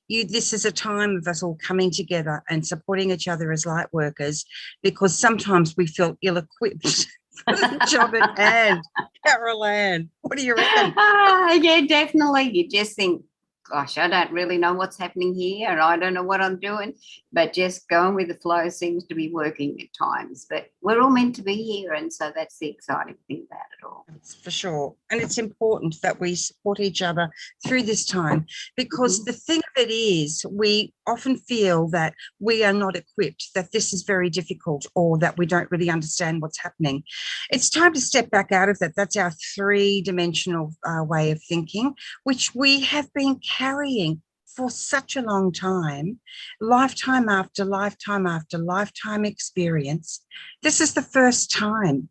this is a time of us all coming together and supporting each other as light workers, because sometimes we feel ill-equipped for the job at hand. Carol Anne, what do you reckon? Yeah, definitely. You just think, gosh, I don't really know what's happening here and I don't know what I'm doing, but just going with the flow seems to be working at times. But we're all meant to be here, and so that's the exciting thing about it all. That's for sure. And it's important that we support each other through this time, because the thing of it is, we often feel that we are not equipped, that this is very difficult, or that we don't really understand what's happening. It's time to step back out of that. That's our three-dimensional way of thinking, which we have been carrying for such a long time, lifetime after lifetime after lifetime experience. This is the first time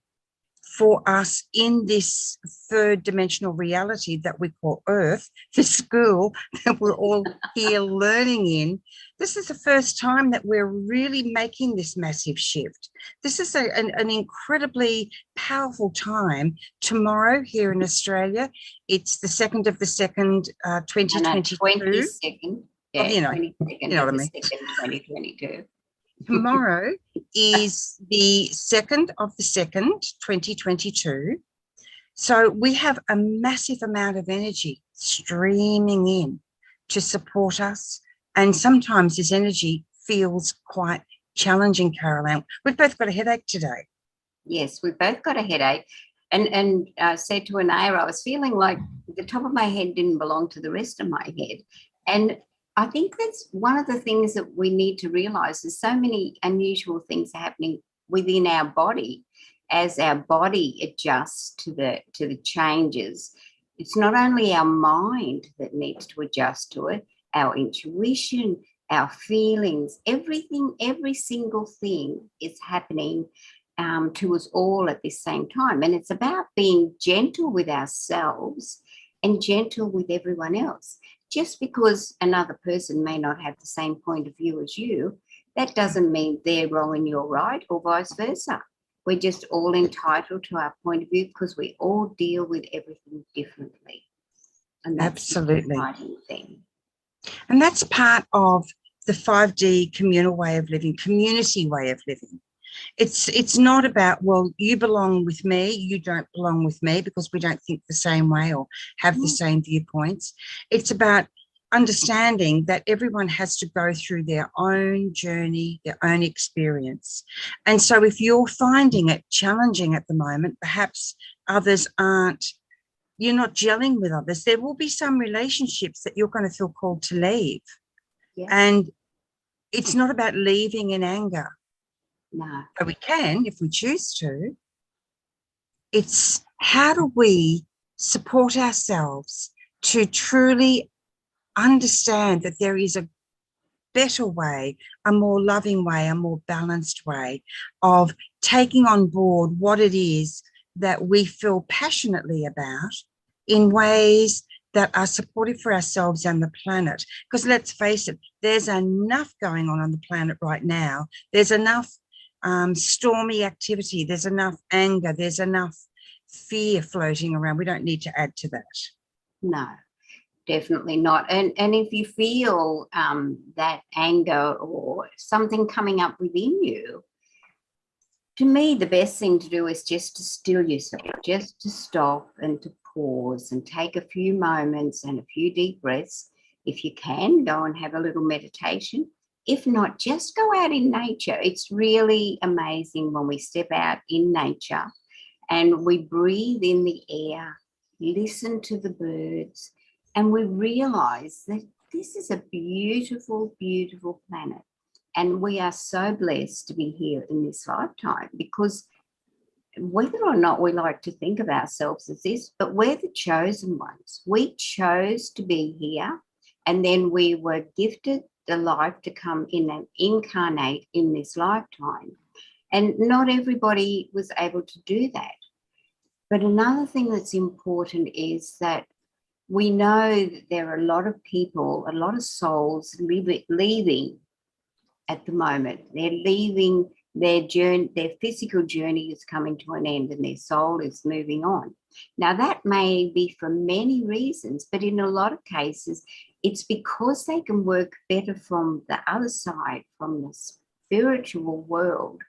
for us in this third dimensional reality that we call Earth, this school that we're all here learning in. This is the first time that we're really making this massive shift. This is an incredibly powerful time. Tomorrow here in Australia, it's the 2nd of the 2nd, 2022. 22nd, yeah, you know 22nd what I mean. 2022. Tomorrow is the 2nd of the 2nd, 2022. So we have a massive amount of energy streaming in to support us. And sometimes this energy feels quite challenging, Carol Anne. We've both got a headache today. Yes, we've both got a headache. And I said to Anayah, I was feeling like the top of my head didn't belong to the rest of my head. And I think that's one of the things that we need to realise. There's so many unusual things happening within our body as our body adjusts to the changes. It's not only our mind that needs to adjust to it, our intuition, our feelings, everything, every single thing is happening to us all at the same time. And it's about being gentle with ourselves and gentle with everyone else. Just because another person may not have the same point of view as you, that doesn't mean they're wrong and you're right, or vice versa. We're just all entitled to our point of view because we all deal with everything differently. And that's absolutely the exciting thing. And that's part of the 5D communal way of living, community way of living. It's not about, well, you belong with me, you don't belong with me because we don't think the same way or have the same viewpoints. It's about understanding that everyone has to go through their own journey, their own experience. And so if you're finding it challenging at the moment, perhaps others aren't, you're not gelling with others, there will be some relationships that you're going to feel called to leave. Yeah. And it's not about leaving in anger. No. But we can if we choose to. It's how do we support ourselves to truly understand that there is a better way, a more loving way, a more balanced way of taking on board what it is that we feel passionately about in ways that are supportive for ourselves and the planet. Because let's face it, there's enough going on the planet right now. There's enough stormy activity, there's enough anger, there's enough fear floating around. We don't need to add to that. No, definitely not. And if you feel that anger or something coming up within you, to me, the best thing to do is just to still yourself, just to stop and to pause and take a few moments and a few deep breaths. If you can, go and have a little meditation. If not, just go out in nature. It's really amazing when we step out in nature and we breathe in the air, listen to the birds, and we realise that this is a beautiful, beautiful planet. And we are so blessed to be here in this lifetime, because whether or not we like to think of ourselves as this, but we're the chosen ones. We chose to be here, and then we were gifted the life to come in and incarnate in this lifetime. And not everybody was able to do that. But another thing that's important is that we know that there are a lot of people, a lot of souls leaving at the moment. They're leaving their journey, their physical journey is coming to an end and their soul is moving on. Now, that may be for many reasons, but in a lot of cases, it's because they can work better from the other side, from the spiritual world,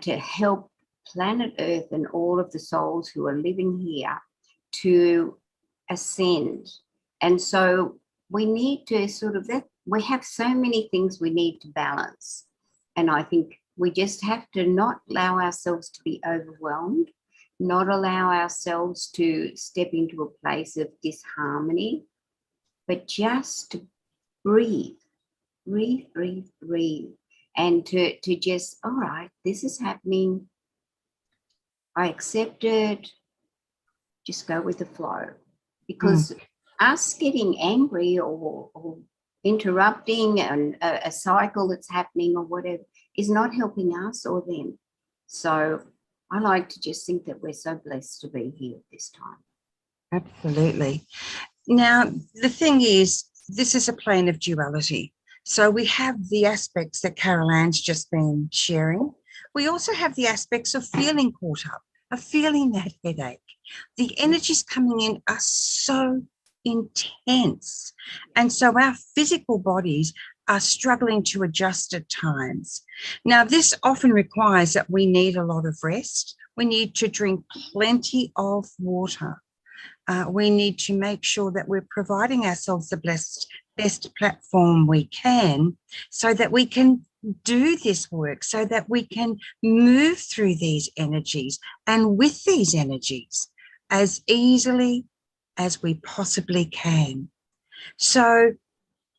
to help planet Earth and all of the souls who are living here to ascend. And so we need to sort of, we have so many things we need to balance. And I think we just have to not allow ourselves to be overwhelmed, not allow ourselves to step into a place of disharmony, but just to breathe, breathe, breathe, breathe. And to just, all right, this is happening. I accept it. Just go with the flow. Because us getting angry or interrupting a cycle that's happening or whatever is not helping us or them. So I like to just think that we're so blessed to be here at this time. Absolutely. Now, the thing is, this is a plane of duality. So we have the aspects that Carol Anne's just been sharing. We also have the aspects of feeling caught up, of feeling that headache. The energies coming in are so intense. And so our physical bodies are struggling to adjust at times. Now, this often requires that we need a lot of rest. We need to drink plenty of water. We need to make sure that we're providing ourselves the best platform we can so that we can do this work, so that we can move through these energies and with these energies as easily as we possibly can. So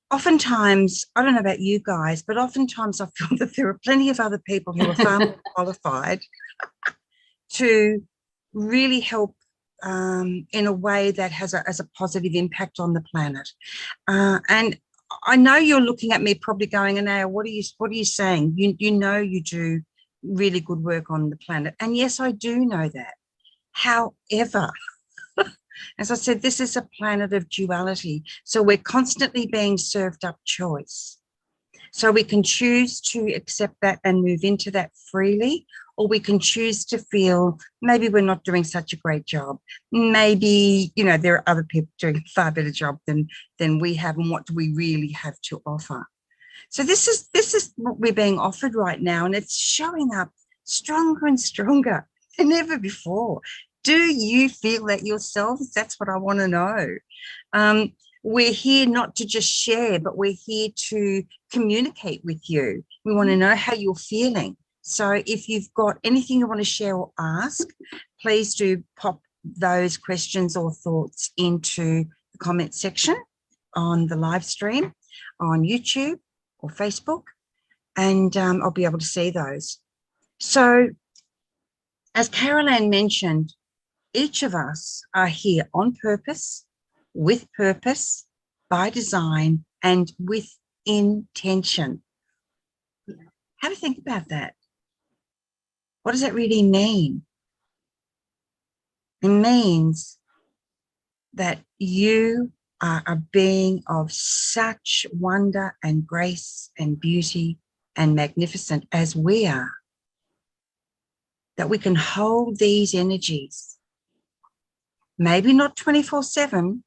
oftentimes, I don't know about you guys, but oftentimes I feel that there are plenty of other people who are far more qualified to really help in a way that has a positive impact on the planet. And I know you're looking at me probably going, Anayah, what are you saying? You know you do really good work on the planet. And yes, I do know that. However, as I said, this is a planet of duality. So we're constantly being served up choice. So we can choose to accept that and move into that freely, or we can choose to feel maybe we're not doing such a great job. Maybe, you know, there are other people doing a far better job than we have, and what do we really have to offer? So this is what we're being offered right now, and it's showing up stronger and stronger than ever before. Do you feel that yourselves? That's what I want to know. We're here not to just share, but we're here to communicate with you. We want to know how you're feeling. So if you've got anything you want to share or ask, please do pop those questions or thoughts into the comment section on the live stream on YouTube or Facebook, and I'll be able to see those. So as Carol Anne mentioned, each of us are here on purpose, with purpose, by design, and with intention. Have a think about that. What does that really mean? It means that you are a being of such wonder and grace and beauty and magnificent as we are, that we can hold these energies. Maybe not 24/7,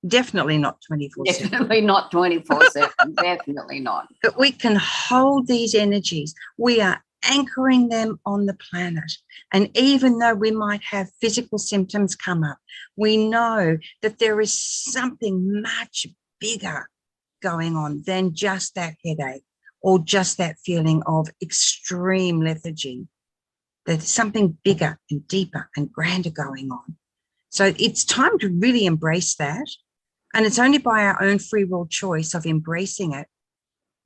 definitely not 24/7. Definitely not 24/7, definitely not. But we can hold these energies. We are anchoring them on the planet. And even though we might have physical symptoms come up, we know that there is something much bigger going on than just that headache or just that feeling of extreme lethargy. There's something bigger and deeper and grander going on. So it's time to really embrace that. And it's only by our own free will choice of embracing it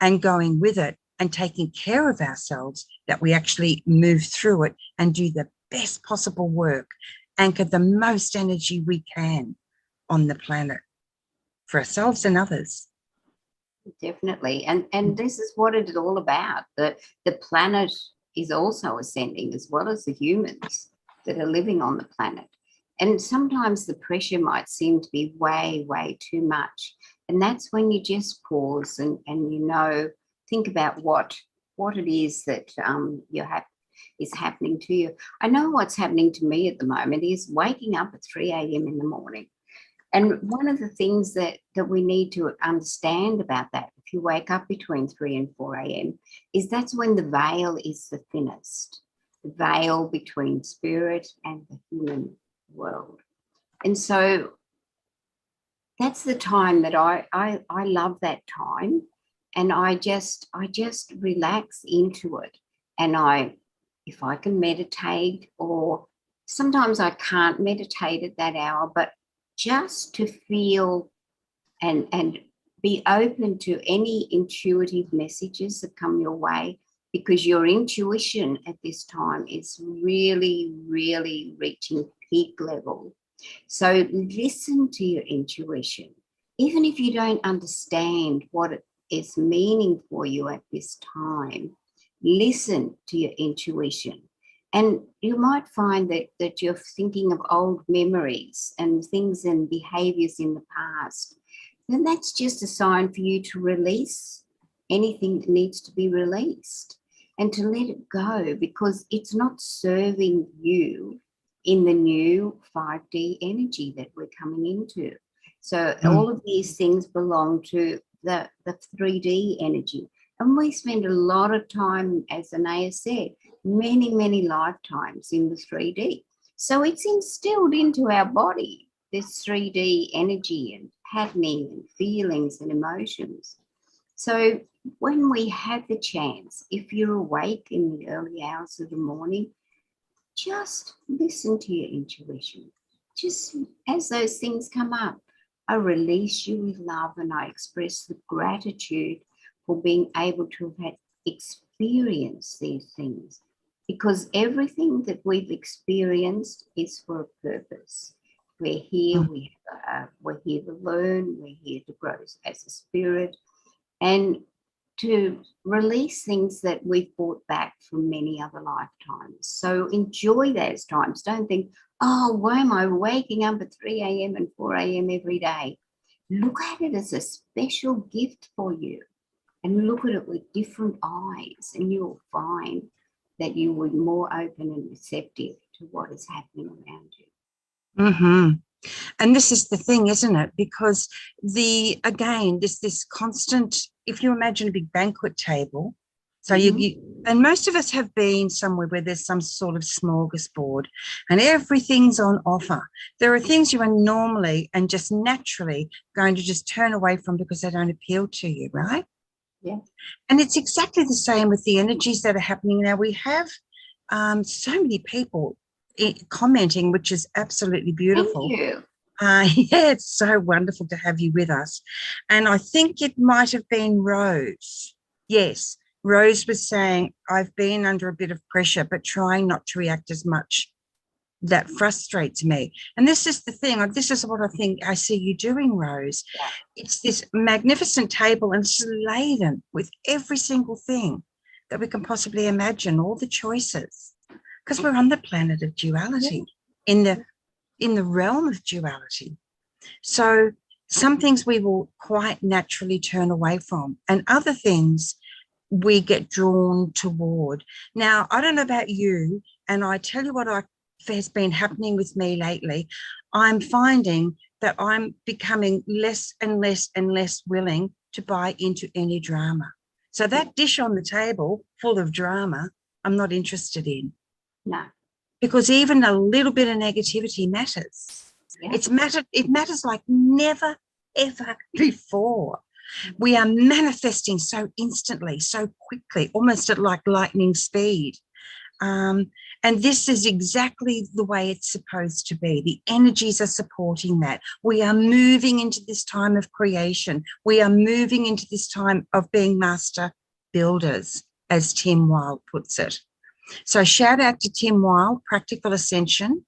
and going with it and taking care of ourselves that we actually move through it and do the best possible work, anchor the most energy we can on the planet for ourselves and others. Definitely. And this is what it is all about. The planet is also ascending as well as the humans that are living on the planet. And sometimes the pressure might seem to be way, way too much. And that's when you just pause and you know, think about what it is that is happening to you. I know what's happening to me at the moment is waking up at 3 a.m. in the morning. And one of the things that we need to understand about that, if you wake up between 3 and 4 a.m., is that's when the veil is the thinnest, the veil between spirit and the human world. And so that's the time that I love that time, and I just relax into it. And if I can meditate, or sometimes I can't meditate at that hour, but just to feel and be open to any intuitive messages that come your way, because your intuition at this time is really, really reaching peak level. So listen to your intuition. Even if you don't understand what it is meaning for you at this time, listen to your intuition. And you might find that you're thinking of old memories and things and behaviors in the past. Then that's just a sign for you to release anything that needs to be released and to let it go, because it's not serving you in the new 5D energy that we're coming into. So all of these things belong to the 3D energy. And we spend a lot of time, as Anayah said, many, many lifetimes in the 3D. So it's instilled into our body, this 3D energy and patterning and feelings and emotions. So when we have the chance, if you're awake in the early hours of the morning, just listen to your intuition. Just as those things come up, I release you with love, and I express the gratitude for being able to have experienced these things, because everything that we've experienced is for a purpose. We're here, we're here to learn, we're here to grow as a spirit, and to release things that we've brought back from many other lifetimes. So enjoy those times. Don't think, oh, why am I waking up at 3 a.m. and 4 a.m. every day? Look at it as a special gift for you, and look at it with different eyes, and you'll find that you will be more open and receptive to what is happening around you. Mm-hmm. And this is the thing, isn't it? Because again, this constant, if you imagine a big banquet table, so and most of us have been somewhere where there's some sort of smorgasbord and everything's on offer. There are things you are normally and just naturally going to just turn away from because they don't appeal to you, right? Yeah. And it's exactly the same with the energies that are happening now. We have so many people commenting, which is absolutely beautiful. Thank you. Yeah, it's so wonderful to have you with us. And I think it might have been Rose. Yes, Rose was saying, I've been under a bit of pressure, but trying not to react as much. That frustrates me. And this is the thing. This is what I think I see you doing, Rose. Yeah. It's this magnificent table, and it's laden with every single thing that we can possibly imagine, all the choices, because we're on the planet of duality, in the realm of duality. So some things we will quite naturally turn away from, and other things we get drawn toward. Now, I don't know about you, and I tell you what has been happening with me lately. I'm finding that I'm becoming less and less and less willing to buy into any drama. So that dish on the table full of drama, I'm not interested in. No. Because even a little bit of negativity matters. Yeah. It matters like never, ever before. We are manifesting so instantly, so quickly, almost at like lightning speed. And this is exactly the way it's supposed to be. The energies are supporting that. We are moving into this time of creation. We are moving into this time of being master builders, as Tim Wilde puts it. So shout out to Tim Wilde, Practical Ascension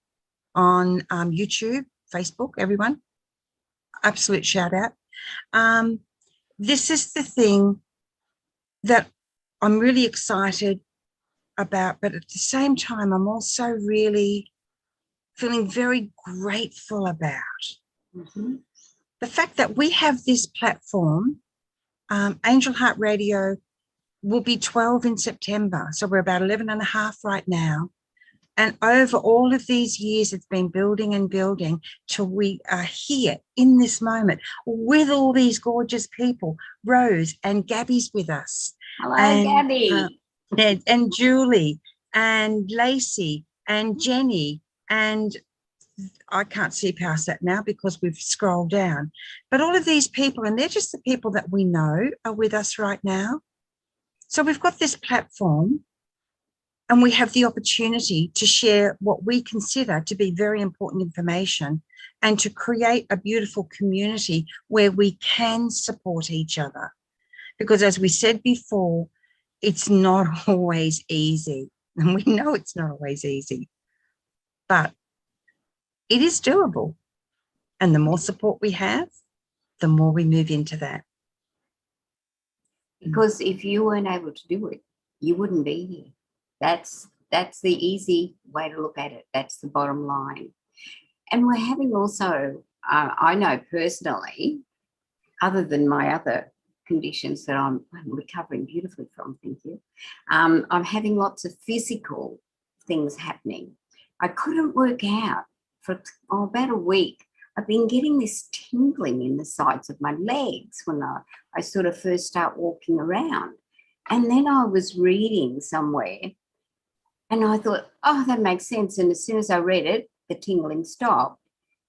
on YouTube, Facebook, everyone. Absolute shout out. This is the thing that I'm really excited about, but at the same time, I'm also really feeling very grateful about the fact that we have this platform. Angel Heart Radio will be 12 in September. So we're about 11 and a half right now. And over all of these years, it's been building and building till we are here in this moment with all these gorgeous people. Rose and Gabby's with us. Hello, And, Gabby. and Julie and Lacey and Jenny. And I can't see past that now because we've scrolled down. But all of these people, and they're just the people that we know are with us right now. So we've got this platform, and we have the opportunity to share what we consider to be very important information and to create a beautiful community where we can support each other. Because as we said before, it's not always easy. And we know it's not always easy, but it is doable. And the more support we have, the more we move into that. Because if you weren't able to do it, you wouldn't be here. That's the easy way to look at it. That's the bottom line. And we're having also, I know personally, other than my other conditions that I'm recovering beautifully from, thank you, I'm having lots of physical things happening. I couldn't work out for about a week. I've been getting this tingling in the sides of my legs when I sort of first start walking around. And then I was reading somewhere and I thought, oh, that makes sense. And as soon as I read it, the tingling stopped.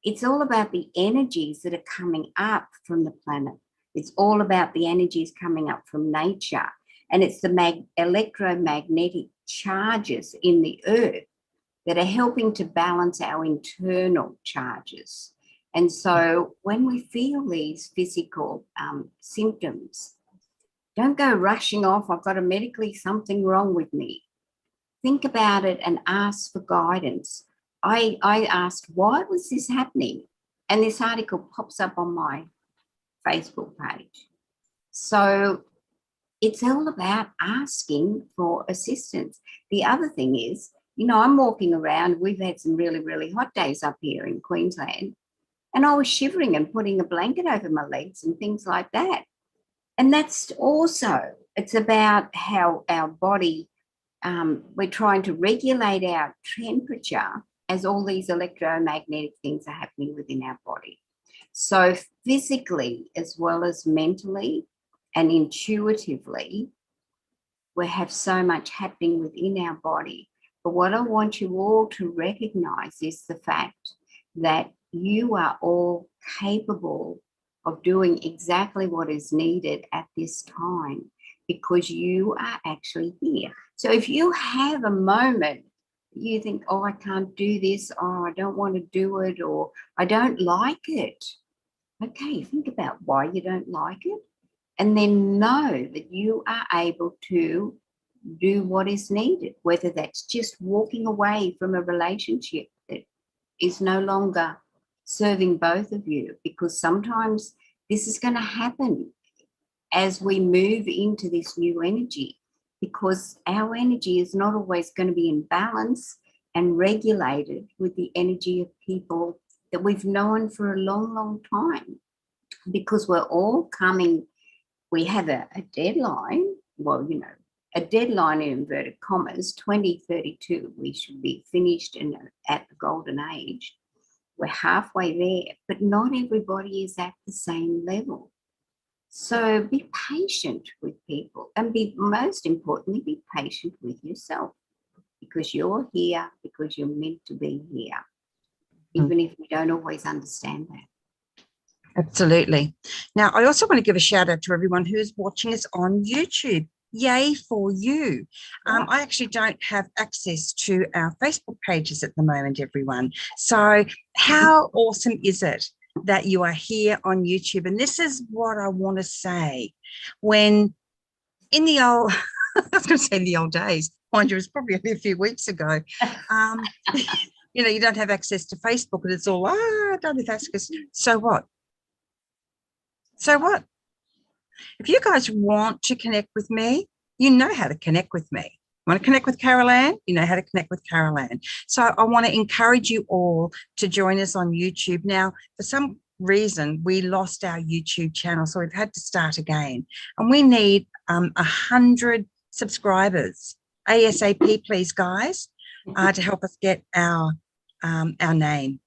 It's all about the energies that are coming up from the planet. It's all about the energies coming up from nature. And it's the electromagnetic charges in the earth that are helping to balance our internal charges. And so when we feel these physical symptoms, don't go rushing off, I've got medically something wrong with me. Think about it and ask for guidance. I asked, why was this happening? And this article pops up on my Facebook page. So it's all about asking for assistance. The other thing is, you know, I'm walking around, we've had some really, really hot days up here in Queensland, and I was shivering and putting a blanket over my legs and things like that. And that's also, it's about how our body, we're trying to regulate our temperature as all these electromagnetic things are happening within our body. So physically, as well as mentally and intuitively, we have so much happening within our body. But what I want you all to recognize is the fact that you are all capable of doing exactly what is needed at this time because you are actually here. So if you have a moment, you think, oh, I can't do this, or I don't want to do it, or I don't like it. Okay, think about why you don't like it, and then know that you are able to do what is needed, whether that's just walking away from a relationship that is no longer serving both of you, because sometimes this is going to happen as we move into this new energy, because our energy is not always going to be in balance and regulated with the energy of people that we've known for a long, long time, because we're all coming, we have a deadline, well, you know, a deadline in inverted commas, 2032, we should be finished at the golden age. We're halfway there, but not everybody is at the same level. So be patient with people, and most importantly, be patient with yourself, because you're here because you're meant to be here, even if we don't always understand that. Absolutely. Now, I also want to give a shout out to everyone who's watching us on YouTube. Yay for you. I actually don't have access to our Facebook pages at the moment, everyone. So how awesome is it that you are here on YouTube? And this is what I want to say. When in the old, I was going to say in the old days, mind you, it was probably only a few weeks ago, you know, you don't have access to Facebook and it's all, I don't have access. So what? So what? If you guys want to connect with me, you know how to connect with me. Want to connect with Carol Anne? You know how to connect with Carol Anne. So I want to encourage you all to join us on YouTube. Now, for some reason, we lost our YouTube channel, so we've had to start again. And we need 100 subscribers. ASAP, please, guys. to help us get our name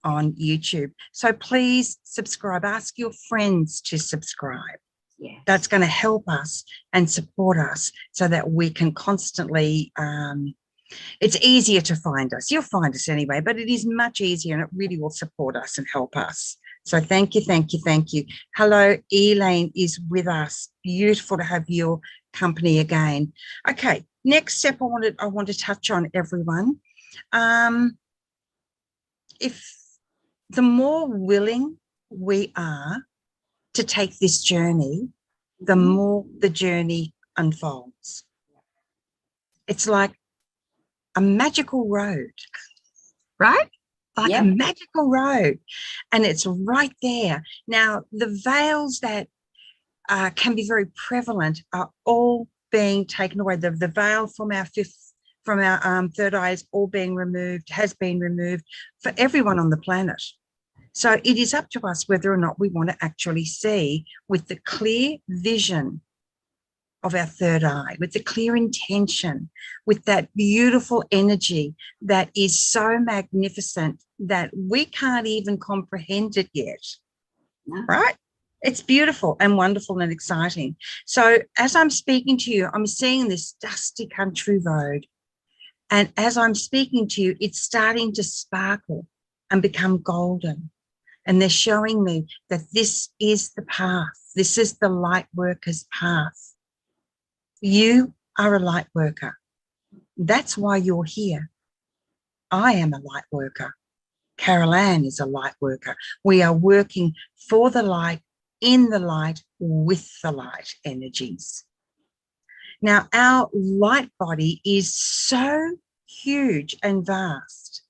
on YouTube. So please subscribe. Ask your friends to subscribe. Yes. That's going to help us and support us so that we can constantly, it's easier to find us. You'll find us anyway, but it is much easier and it really will support us and help us. So thank you, thank you, thank you. Hello, Elaine is with us. Beautiful to have your company again. Okay, next step I want to touch on, everyone. If the more willing we are to take this journey, the more the journey unfolds. It's like a magical road, right? Like a magical road, and it's right there. Now, the veils that can be very prevalent are all being taken away. The veil from our third eye is all being removed, has been removed for everyone on the planet. So it is up to us whether or not we want to actually see with the clear vision of our third eye, with the clear intention, with that beautiful energy that is so magnificent that we can't even comprehend it yet, right? It's beautiful and wonderful and exciting. So as I'm speaking to you, I'm seeing this dusty country road. And as I'm speaking to you, it's starting to sparkle and become golden. And they're showing me that this is the path. This is the light worker's path. You are a light worker. That's why you're here. I am a light worker. Carol Anne is a light worker. We are working for the light, in the light, with the light energies. Now, our light body is so huge and vast,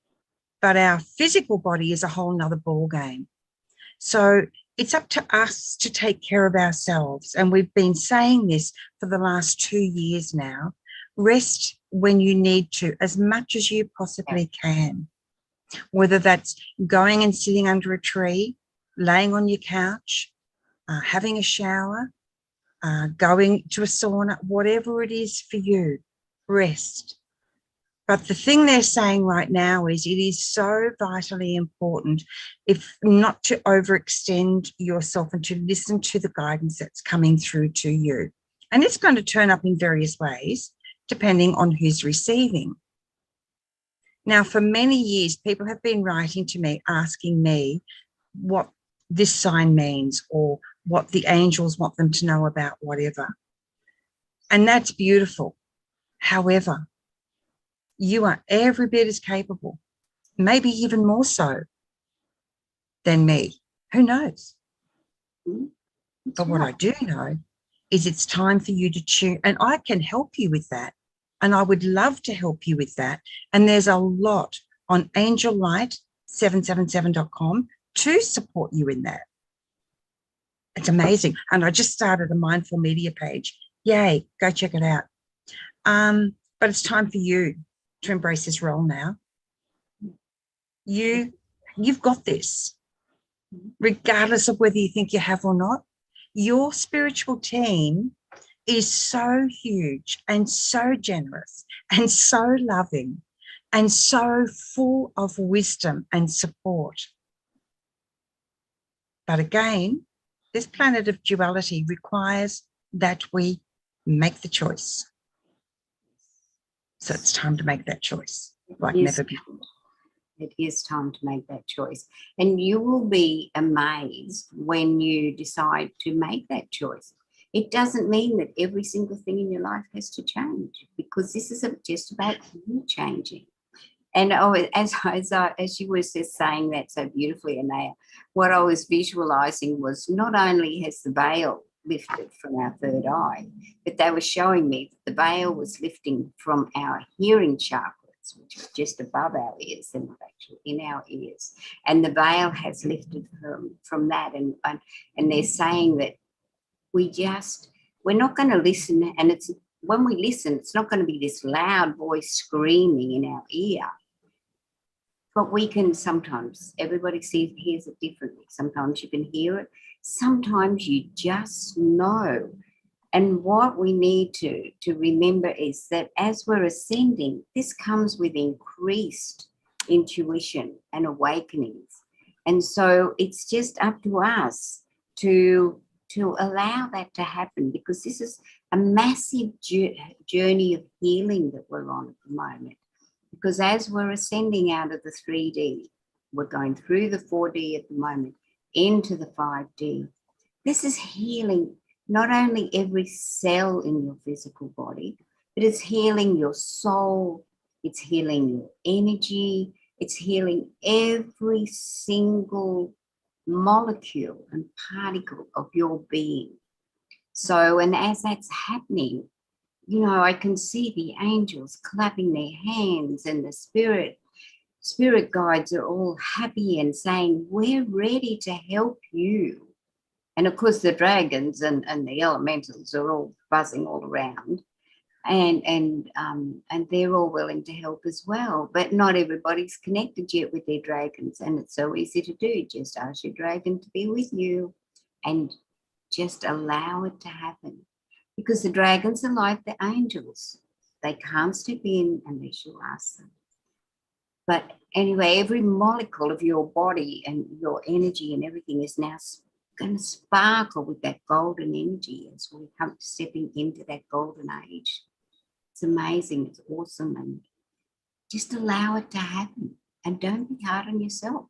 but our physical body is a whole nother ball game. So it's up to us to take care of ourselves. And we've been saying this for the last 2 years now. Rest when you need to, as much as you possibly can, whether that's going and sitting under a tree, laying on your couch, having a shower, going to a sauna, whatever it is for you, rest. But the thing they're saying right now is it is so vitally important, if not to overextend yourself and to listen to the guidance that's coming through to you. And it's going to turn up in various ways, depending on who's receiving. Now, for many years, people have been writing to me, asking me what this sign means or what the angels want them to know about whatever. And that's beautiful. However, you are every bit as capable, maybe even more so than me. Who knows? But what I do know is it's time for you to tune, and I can help you with that. And I would love to help you with that. And there's a lot on angellight777.com to support you in that. It's amazing. And I just started a mindful media page. Yay, go check it out. But it's time for you to embrace this role now. You've got this, regardless of whether you think you have or not. Your spiritual team is so huge and so generous and so loving and so full of wisdom and support. But again, this planet of duality requires that we make the choice. So it's time to make that choice like never before. It is time to make that choice. And you will be amazed when you decide to make that choice. It doesn't mean that every single thing in your life has to change, because this is just about you changing. And as you were just saying that so beautifully, Anayah, what I was visualizing was not only has the veil lifted from our third eye, but they were showing me that the veil was lifting from our hearing chakras, which is just above our ears and actually in our ears. And the veil has lifted from that. And they're saying that we're not going to listen. And when we listen, it's not going to be this loud voice screaming in our ear. But we can sometimes, everybody hears it differently. Sometimes you can hear it. Sometimes you just know And what we need to remember is that as we're ascending, this comes with increased intuition and awakenings. And so it's just up to us to allow that to happen, because this is a massive journey of healing that we're on at the moment. Because as we're ascending out of the 3D, we're going through the 4D at the moment, into the 5D. This is healing not only every cell in your physical body, but it's healing your soul, it's healing your energy, it's healing every single molecule and particle of your being. So, and as that's happening, you know, I can see the angels clapping their hands, and the spirit guides are all happy and saying, we're ready to help you. And of course, the dragons and the elementals are all buzzing all around, and they're all willing to help as well. But not everybody's connected yet with their dragons, and it's so easy to do. Just ask your dragon to be with you, and just allow it to happen. Because the dragons are like the angels; they can't step in unless you ask them. But anyway, every molecule of your body and your energy and everything is now going to sparkle with that golden energy as we come stepping into that golden age. It's amazing. It's awesome. And just allow it to happen. And don't be hard on yourself.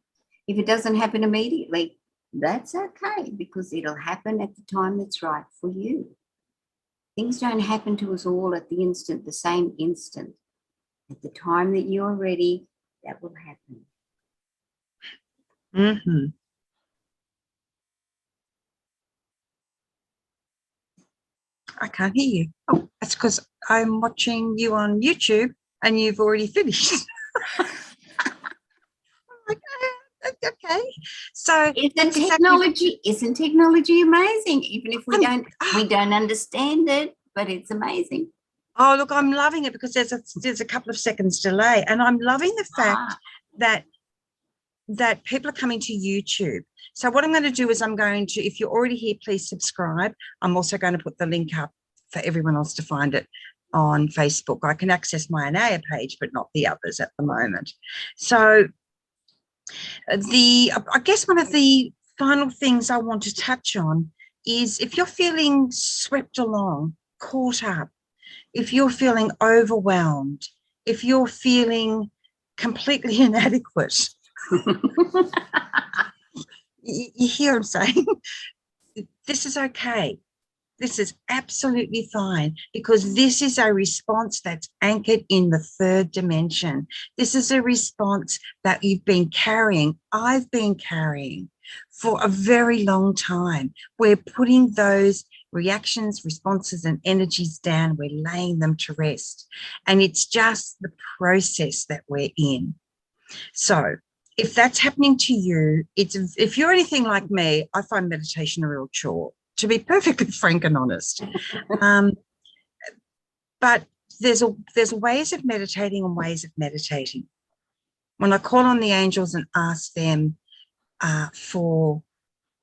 If it doesn't happen immediately, that's okay, because it'll happen at the time that's right for you. Things don't happen to us all at the instant, the same instant. At the time that you're ready, that will happen. Mm-hmm. I can't hear you. Oh, that's because I'm watching you on YouTube and you've already finished. Okay. So isn't technology amazing? Even if we don't understand it, but it's amazing. Oh, look, I'm loving it because there's a couple of seconds delay, and I'm loving the fact that people are coming to YouTube. So what I'm going to do is I'm going to, if you're already here, please subscribe. I'm also going to put the link up for everyone else to find it on Facebook. I can access my Anayah page, but not the others at the moment. So I guess one of the final things I want to touch on is, if you're feeling swept along, caught up, if you're feeling overwhelmed, if you're feeling completely inadequate, you hear him saying, this is okay. This is absolutely fine, because this is a response that's anchored in the third dimension. This is a response that you've been carrying, I've been carrying for a very long time. We're putting those reactions, responses, and energies down. We're laying them to rest. And it's just the process that we're in. So if that's happening to you, if you're anything like me, I find meditation a real chore, to be perfectly frank and honest. But there's ways of meditating and ways of meditating. When I call on the angels and ask them for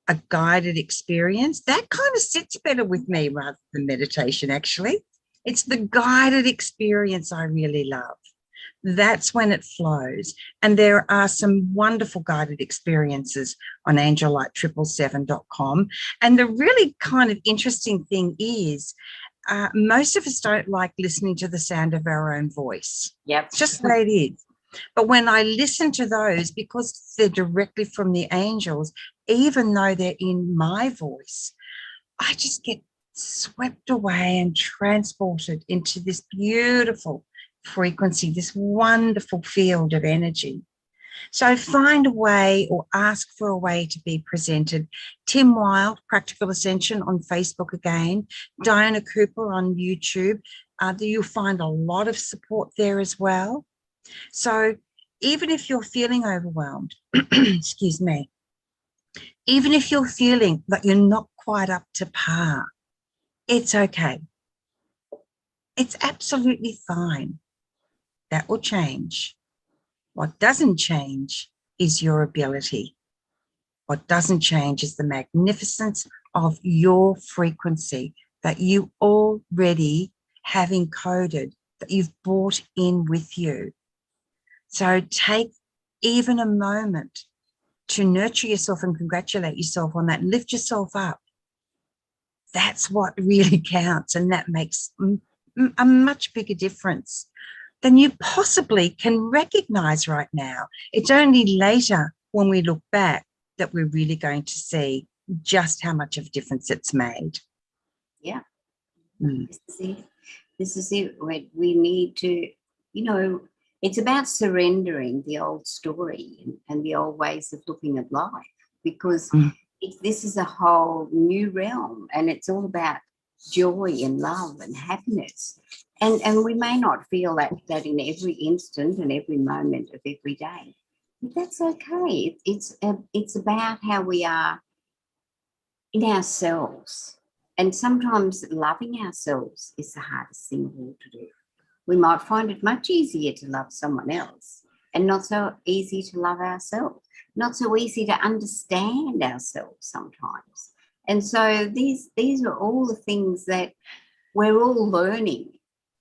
a guided experience, that kind of sits better with me rather than meditation, actually. It's the guided experience I really love. That's when it flows. And there are some wonderful guided experiences on angellight777.com. And the really kind of interesting thing is, most of us don't like listening to the sound of our own voice. Yep. It's just the way it is. But when I listen to those, because they're directly from the angels, even though they're in my voice, I just get swept away and transported into this beautiful frequency, this wonderful field of energy. So find a way, or ask for a way to be presented. Tim Wilde, Practical Ascension on Facebook again, Diana Cooper on YouTube. You'll find a lot of support there as well. So even if you're feeling overwhelmed, excuse me, even if you're feeling that you're not quite up to par, it's okay. It's absolutely fine. That will change. What doesn't change is your ability. What doesn't change is the magnificence of your frequency that you already have encoded, that you've brought in with you. So take even a moment to nurture yourself and congratulate yourself on that. Lift yourself up. That's what really counts, and that makes a much bigger difference than you possibly can recognize right now. It's only later when we look back that we're really going to see just how much of a difference it's made. Yeah. This is it. This is it. We need to, you know, it's about surrendering the old story and the old ways of looking at life, because this is a whole new realm, and it's all about joy and love and happiness. And we may not feel that in every instant and every moment of every day, but that's okay. It's about how we are in ourselves. And sometimes loving ourselves is the hardest thing of all to do. We might find it much easier to love someone else, and not so easy to love ourselves, not so easy to understand ourselves sometimes. And so these are all the things that we're all learning,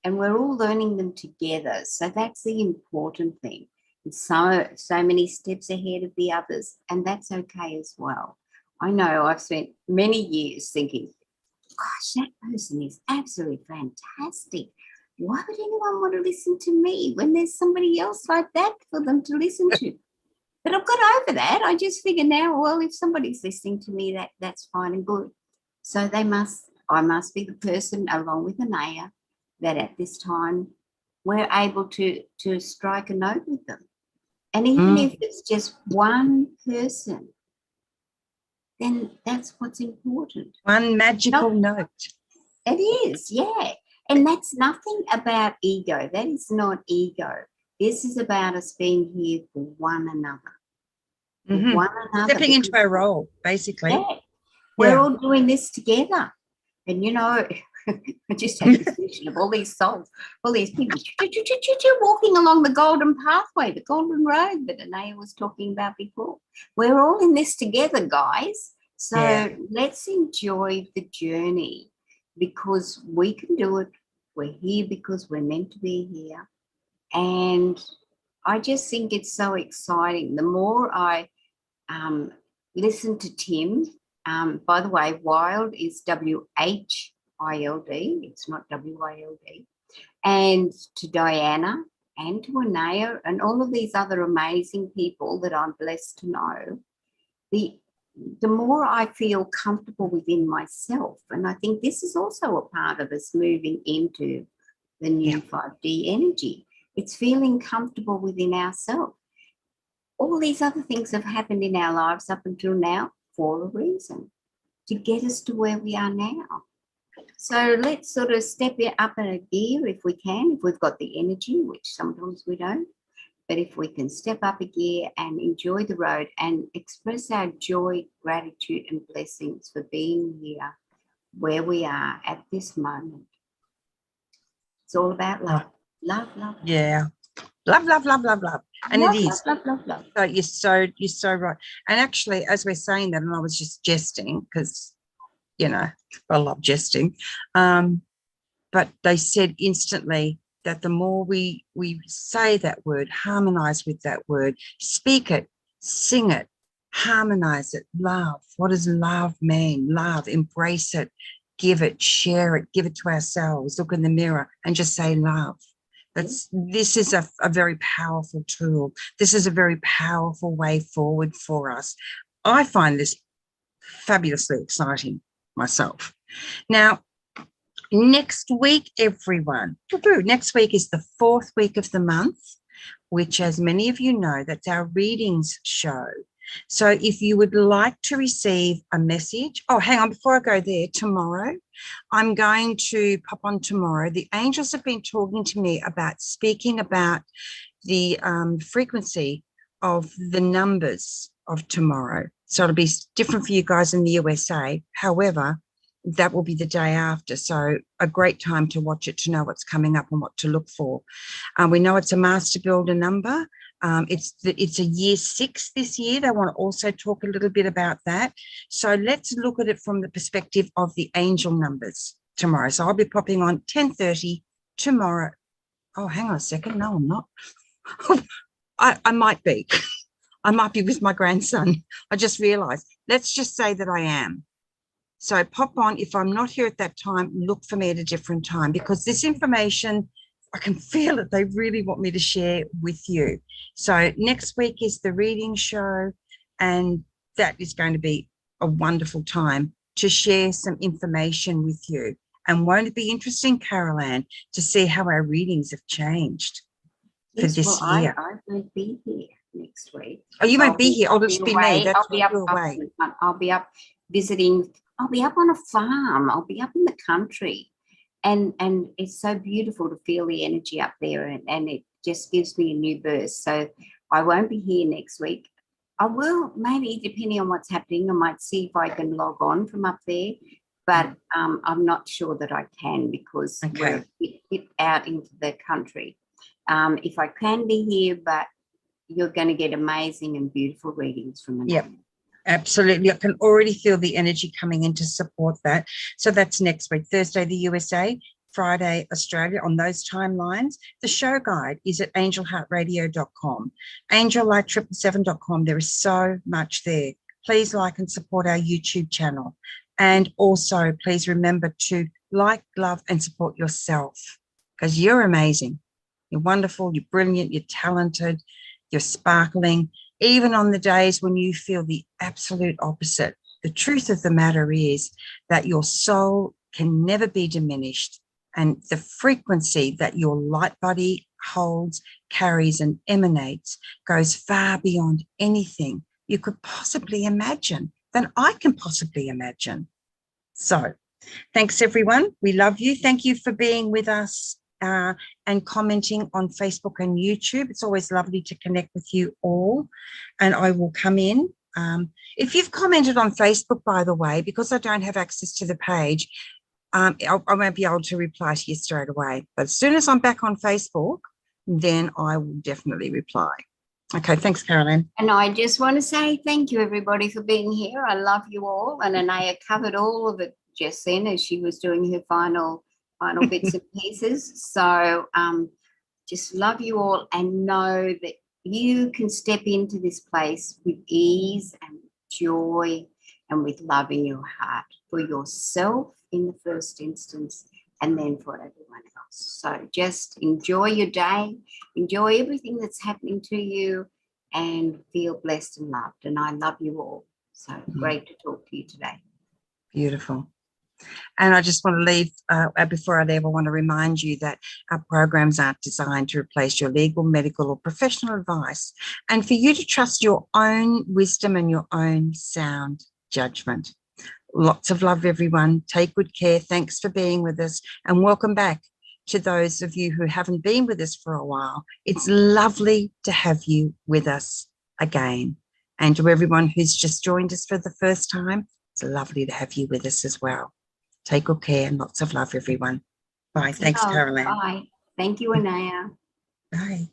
and we're all learning them together. So that's the important thing. It's so many steps ahead of the others, and that's okay as well. I know I've spent many years thinking, gosh, that person is absolutely fantastic. Why would anyone want to listen to me when there's somebody else like that for them to listen to? But I've got over that. I just figure now, well, if somebody's listening to me, that's fine and good. So I must be the person, along with Anayah, that at this time we're able to strike a note with them. And even if it's just one person, then that's what's important. One magical note. It is, yeah. And that's nothing about ego. That is not ego. This is about us being here for one another. One another. Stepping into our role, basically. Yeah. We're all doing this together. And, you know, I just had this vision of all these souls, all these people walking along the golden pathway, the golden road that Anayah was talking about before. We're all in this together, guys. So let's enjoy the journey, because we can do it. We're here because we're meant to be here. And I just think it's so exciting. The more I listen to Tim, by the way, Wild is W-H-I-L-D. It's not W-I-L-D. And to Diana and to Anayah and all of these other amazing people that I'm blessed to know, the more I feel comfortable within myself. And I think this is also a part of us moving into the new 5D energy. It's feeling comfortable within ourselves. All these other things have happened in our lives up until now for a reason, to get us to where we are now. So let's sort of step it up in a gear if we can, if we've got the energy, which sometimes we don't. But if we can step up a gear and enjoy the road and express our joy, gratitude and blessings for being here where we are at this moment. It's all about love. Love, love. Yeah. Love, love, love, love, love. And love, it is. Love, love, love, love. So you're so right. And actually, as we're saying that, and I was just jesting because, you know, I love jesting. But they said instantly that the more we say that word, harmonize with that word, speak it, sing it, harmonize it, love. What does love mean? Love, embrace it, give it, share it, give it to ourselves, look in the mirror and just say love. This is a very powerful tool. This is a very powerful way forward for us. I find this fabulously exciting myself. Now, next week, everyone, next week is the 4th week of the month, which, as many of you know, that's our readings show. So if you would like to receive a message, oh, hang on, before I go there, tomorrow, I'm going to pop on tomorrow. The angels have been talking to me about speaking about the frequency of the numbers of tomorrow. So it'll be different for you guys in the USA. However, that will be the day after. So a great time to watch it to know what's coming up and what to look for. We know it's a master builder number. It's a year 6 this year. They want to also talk a little bit about that. So let's look at it from the perspective of the angel numbers. tomorrow. So I'll be popping on 10:30 tomorrow. Oh, hang on a second. No, I'm not. I might be. I might be with my grandson. I just realized. Let's just say that I am. So pop on. If I'm not here at that time, look for me at a different time, because this information, I can feel it. They really want me to share with you. So next week is the reading show, and that is going to be a wonderful time to share some information with you. And won't it be interesting, Carol Anne, to see how our readings have changed for this year? I won't be here next week. Oh, you won't be here. Oh, it'll just be me. That's why you're away. I'll be up visiting. I'll be up on a farm. I'll be up in the country. And it's so beautiful to feel the energy up there, and it just gives me a new burst. So I won't be here next week. I will, maybe, depending on what's happening, I might see if I can log on from up there, but I'm not sure that I can, because we're a bit out into the country. If I can be here, but you're going to get amazing and beautiful readings from Anayah. Yep. Absolutely. I can already feel the energy coming in to support that. So that's next week, Thursday, the USA, Friday, Australia, on those timelines. The show guide is at angelheartradio.com, angellight777.com. There is so much there. Please like and support our YouTube channel. And also, please remember to like, love, and support yourself, because you're amazing. You're wonderful. You're brilliant. You're talented. You're sparkling. Even on the days when you feel the absolute opposite, the truth of the matter is that your soul can never be diminished, and the frequency that your light body holds, carries, and emanates goes far beyond anything you could possibly imagine, than I can possibly imagine. So thanks, everyone. We love you. Thank you for being with us and commenting on Facebook and YouTube. It's always lovely to connect with you all, and I will come in. If you've commented on Facebook, by the way, because I don't have access to the page, I won't be able to reply to you straight away. But as soon as I'm back on Facebook, then I will definitely reply. Okay, thanks, Carol Anne. And I just want to say thank you, everybody, for being here. I love you all. And Anayah covered all of it just then as she was doing her final bits and pieces. So just love you all, and know that you can step into this place with ease and joy and with love in your heart, for yourself in the first instance, and then for everyone else. So just enjoy your day, enjoy everything that's happening to you, and feel blessed and loved. And I love you all. So great to talk to you today. Beautiful. And I just want to leave, before I leave, I want to remind you that our programs aren't designed to replace your legal, medical, or professional advice, and for you to trust your own wisdom and your own sound judgment. Lots of love, everyone. Take good care. Thanks for being with us, and welcome back to those of you who haven't been with us for a while. It's lovely to have you with us again. And to everyone who's just joined us for the first time, it's lovely to have you with us as well. Take good care, and lots of love, everyone. Bye. Thanks, Carol Anne. Bye. Thank you, Anayah. Bye.